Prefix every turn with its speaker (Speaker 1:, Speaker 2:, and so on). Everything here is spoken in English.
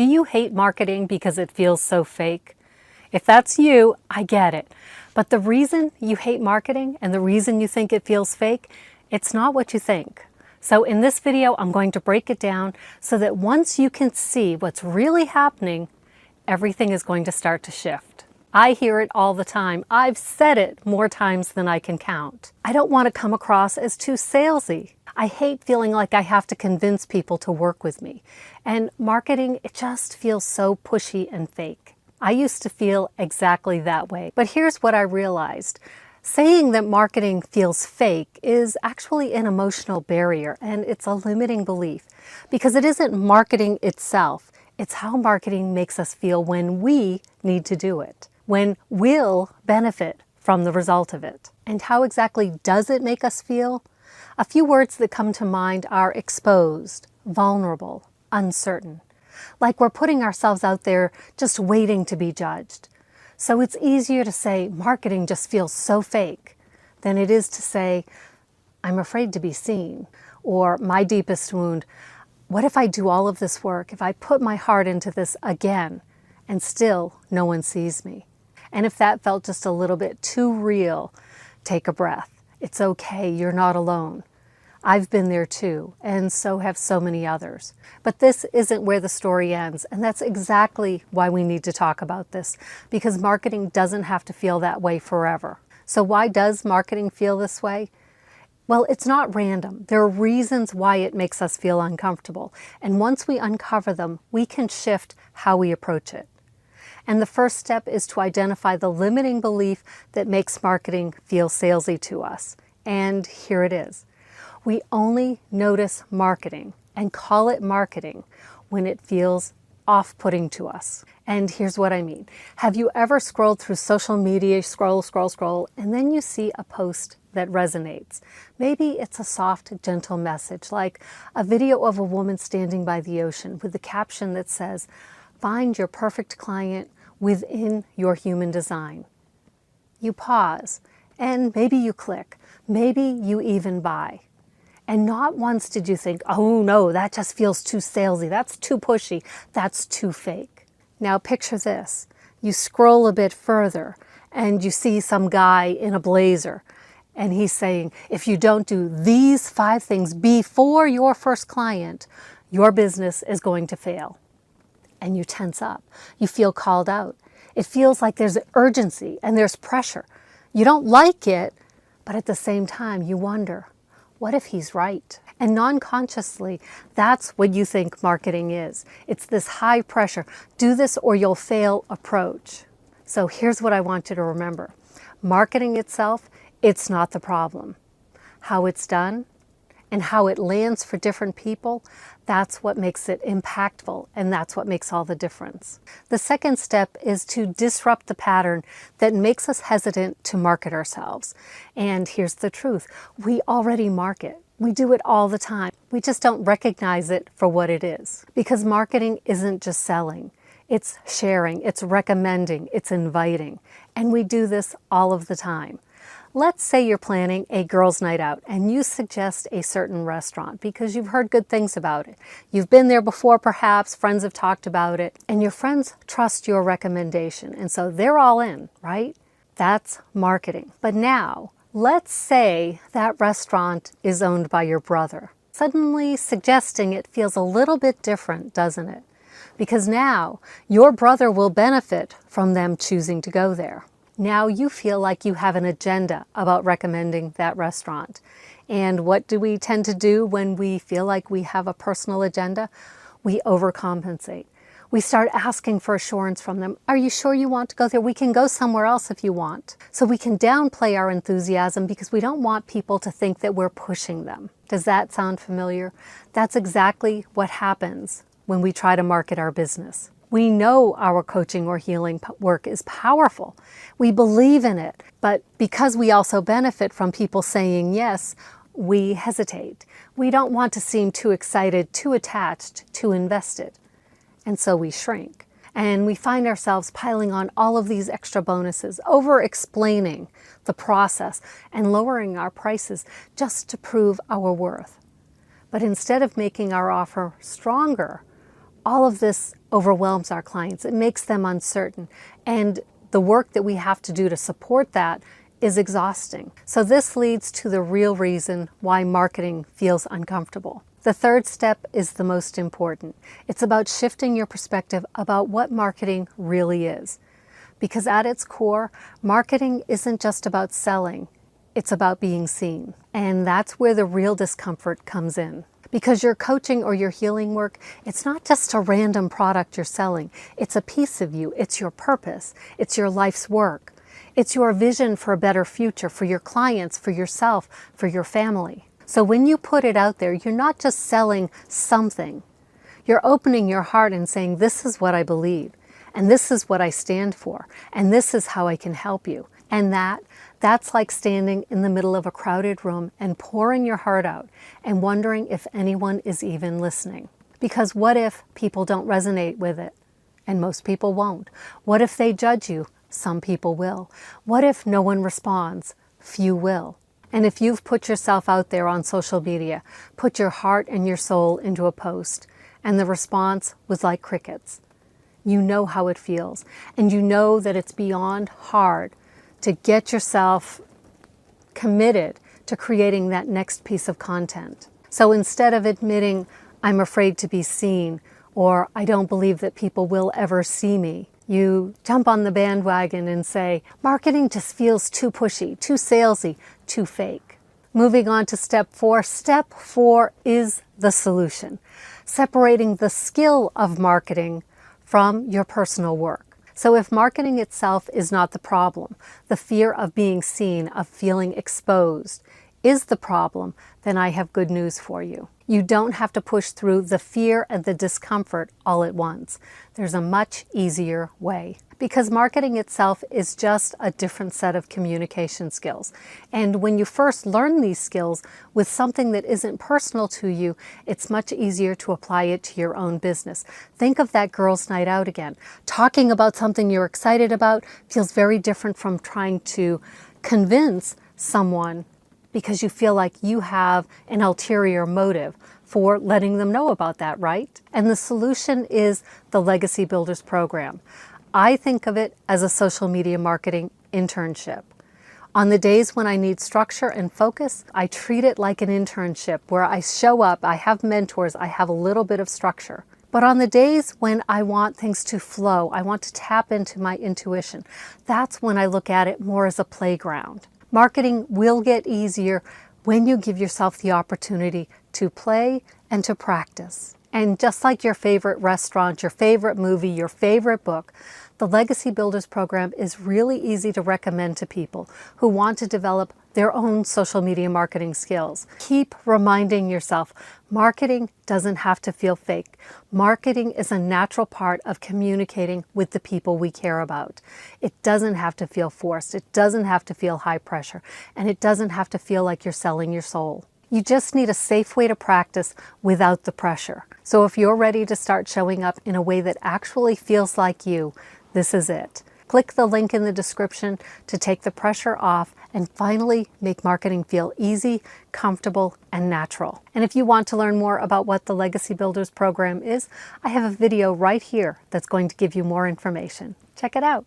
Speaker 1: Do you hate marketing because it feels so fake? If that's you, I get it. But the reason you hate marketing and the reason you think it feels fake, it's not what you think. So in this video, I'm going to break it down so that once you can see what's really happening, everything is going to start to shift. I hear it all the time. I've said it more times than I can count. I don't want to come across as too salesy. I hate feeling like I have to convince people to work with me. And marketing, it just feels so pushy and fake. I used to feel exactly that way. But here's what I realized. Saying that marketing feels fake is actually an emotional barrier, and it's a limiting belief because it isn't marketing itself. It's how marketing makes us feel when we need to do it, when we'll benefit from the result of it. And how exactly does it make us feel? A few words that come to mind are exposed, vulnerable, uncertain. Like we're putting ourselves out there just waiting to be judged. So it's easier to say marketing just feels so fake than it is to say, I'm afraid to be seen. Or my deepest wound, what if I do all of this work, if I put my heart into this again and still no one sees me? And if that felt just a little bit too real, take a breath. It's okay, you're not alone. I've been there too, and so have so many others. But this isn't where the story ends, and that's exactly why we need to talk about this, because marketing doesn't have to feel that way forever. So why does marketing feel this way? Well, it's not random. There are reasons why it makes us feel uncomfortable, and once we uncover them, we can shift how we approach it. And the first step is to identify the limiting belief that makes marketing feel salesy to us. And here it is. We only notice marketing and call it marketing when it feels off-putting to us. And here's what I mean. Have you ever scrolled through social media, scroll, and then you see a post that resonates? Maybe it's a soft, gentle message, like a video of a woman standing by the ocean with the caption that says, "Find your perfect client within your human design." You pause, and maybe you click. Maybe you even buy. And not once did you think, oh no, that just feels too salesy, that's too pushy, that's too fake. Now picture this. You scroll a bit further and you see some guy in a blazer and he's saying, if you don't do these 5 things before your first client, your business is going to fail. And you tense up. You feel called out. It feels like there's urgency and there's pressure. You don't like it, but at the same time you wonder, what if he's right? And non-consciously, that's what you think marketing is. It's this high pressure, do this or you'll fail approach. So here's what I want you to remember. Marketing itself, it's not the problem. How it's done and how it lands for different people, that's what makes it impactful, and that's what makes all the difference. The second step is to disrupt the pattern that makes us hesitant to market ourselves. And here's the truth. We already market. We do it all the time. We just don't recognize it for what it is. Because marketing isn't just selling. It's sharing, it's recommending, it's inviting. And we do this all of the time. Let's say you're planning a girls' night out and you suggest a certain restaurant because you've heard good things about it. You've been there before perhaps, friends have talked about it, and your friends trust your recommendation, and so they're all in, right? That's marketing. But now, let's say that restaurant is owned by your brother. Suddenly suggesting it feels a little bit different, doesn't it? Because now your brother will benefit from them choosing to go there. Now you feel like you have an agenda about recommending that restaurant. And what do we tend to do when we feel like we have a personal agenda? We overcompensate. We start asking for assurance from them. Are you sure you want to go there? We can go somewhere else if you want. So we can downplay our enthusiasm because we don't want people to think that we're pushing them. Does that sound familiar? That's exactly what happens when we try to market our business. We know our coaching or healing work is powerful. We believe in it, but because we also benefit from people saying yes, we hesitate. We don't want to seem too excited, too attached, too invested. And so we shrink. And we find ourselves piling on all of these extra bonuses, over-explaining the process and lowering our prices just to prove our worth. But instead of making our offer stronger, all of this overwhelms our clients. It makes them uncertain. And the work that we have to do to support that is exhausting. So this leads to the real reason why marketing feels uncomfortable. The third step is the most important. It's about shifting your perspective about what marketing really is. Because at its core, marketing isn't just about selling, it's about being seen. And that's where the real discomfort comes in. Because your coaching or your healing work, it's not just a random product you're selling. It's a piece of you. It's your purpose. It's your life's work. It's your vision for a better future, for your clients, for yourself, for your family. So when you put it out there, you're not just selling something. You're opening your heart and saying, this is what I believe, and this is what I stand for, and this is how I can help you. And that's like standing in the middle of a crowded room and pouring your heart out and wondering if anyone is even listening. Because what if people don't resonate with it? And most people won't. What if they judge you? Some people will. What if no one responds? Few will. And if you've put yourself out there on social media, put your heart and your soul into a post, and the response was like crickets, you know how it feels. And you know that it's beyond hard to get yourself committed to creating that next piece of content. So instead of admitting, I'm afraid to be seen, or I don't believe that people will ever see me, you jump on the bandwagon and say, marketing just feels too pushy, too salesy, too fake. Moving on to step 4. Step 4 is the solution. Separating the skill of marketing from your personal work. So if marketing itself is not the problem, the fear of being seen, of feeling exposed, is the problem, then I have good news for you. You don't have to push through the fear and the discomfort all at once. There's a much easier way. Because marketing itself is just a different set of communication skills. And when you first learn these skills with something that isn't personal to you, it's much easier to apply it to your own business. Think of that girls' night out again. Talking about something you're excited about feels very different from trying to convince someone because you feel like you have an ulterior motive for letting them know about that, right? And the solution is the Legacy Builders program. I think of it as a social media marketing internship. On the days when I need structure and focus, I treat it like an internship where I show up, I have mentors, I have a little bit of structure. But on the days when I want things to flow, I want to tap into my intuition, that's when I look at it more as a playground. Marketing will get easier when you give yourself the opportunity to play and to practice. And just like your favorite restaurant, your favorite movie, your favorite book, the Legacy Builders program is really easy to recommend to people who want to develop their own social media marketing skills. Keep reminding yourself, marketing doesn't have to feel fake. Marketing is a natural part of communicating with the people we care about. It doesn't have to feel forced. It doesn't have to feel high pressure. And it doesn't have to feel like you're selling your soul. You just need a safe way to practice without the pressure. So if you're ready to start showing up in a way that actually feels like you, this is it. Click the link in the description to take the pressure off and finally make marketing feel easy, comfortable, and natural. And if you want to learn more about what the Legacy Builders program is, I have a video right here that's going to give you more information. Check it out.